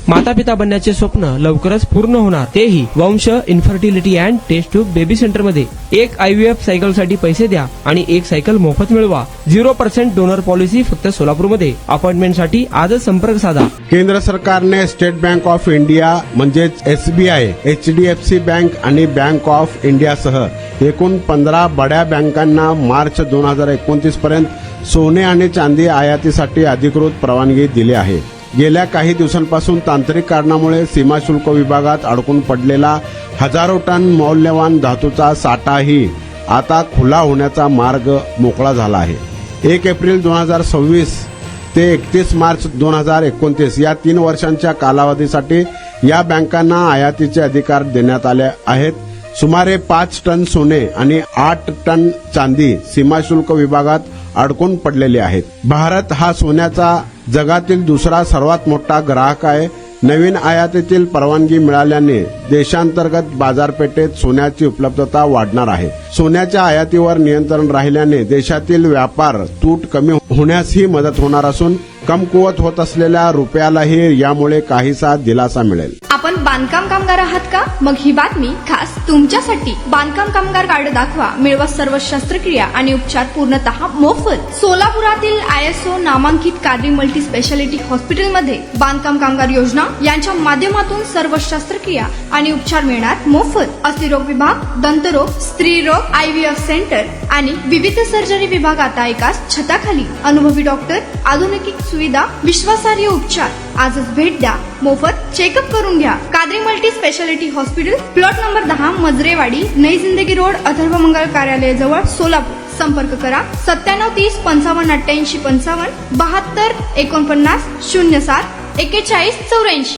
माता पिता बनण्याचे स्वप्न लवकरच पूर्ण होणार, तेही Vansh infertility and test tube baby centre मध्ये. एक IVF सायकल साठी पैसे द्या आणि एक सायकल मोफत मिळवा. 0% डोनर पॉलिसी फक्त सोलापूरमध्ये. अपॉइंटमेंट साठी आजच संपर्क साधा. केंद्र सरकारने स्टेट बँक ऑफ इंडिया म्हणजेच SBI, HDFC बँक आणि बँक ऑफ इंडियासह एकूण 15 बड्या बँकांना मार्च 2029 पर्यंत सोने आणि चांदी आयातीसाठी अधिकृत परवानगी दिली आहे. गेल्या काही दिवसांपासून तांत्रिक कारणामुळे सीमाशुल्क विभागात अडकून पडलेला हजारो टन मौल्यवान धातूचा साठाही आता खुला होण्याचा मार्ग मोकळा झाला आहे. 1 एप्रिल 2026 ते 31 मार्च 2029 या 3 वर्षांच्या कालावधीसाठी या बँकांना आयातीचे अधिकार देण्यात आले आहेत. सुमारे 5 टन सोने आणि 8 टन चांदी सीमाशुल्क विभागात अडकून पडलेले आहेत. भारत हा सोन्याचा जगातील दुसरा सर्वात मोठा ग्राहक आहे. नवीन आयातीतील परवानगी मिळाल्याने देशांतर्गत बाजारपेठेत सोन्याची उपलब्धता वाढणार आहे. सोन्याच्या आयातीवर नियंत्रण राहिल्याने देशातील व्यापार तूट कमी होण्यासही मदत होणार असून कमकुवत होत असलेल्या रुपयालाही यामुळे काहीसा दिलासा मिळेल. आपण बांधकाम कामगार आहात का? मग ही बातमी खास तुमच्यासाठी. बांधकाम कामगार कार्ड दाखवा, मिळवा सर्व शस्त्रक्रिया आणि उपचार पूर्णतः मोफत. सोलापुरातील ISO नामांकित कादरी मल्टी स्पेशालिटी हॉस्पिटलमध्ये बांधकाम कामगार योजना यांच्या माध्यमातून सर्व शस्त्रक्रिया आणि उपचार मिळणार मोफत. अस्थिरोग विभाग, दंतरोग, स्त्रीरोग, IVF सेंटर आणि विविध सर्जरी विभाग आता एकाच छताखाली. अनुभवी डॉक्टर, आधुनिक सुविधा, विश्वासार्ह उपचार. आजच भेट द्या, मोफत चेकअप करून घ्या. Qadri multi speciality hospital, plot number 10, Majrewadi, नई जिंदगी रोड, अथर्व मंगल कार्यालय जवळ, सोलापूर. संपर्क करा 97 30 55 88 55 72 49 07 41 84.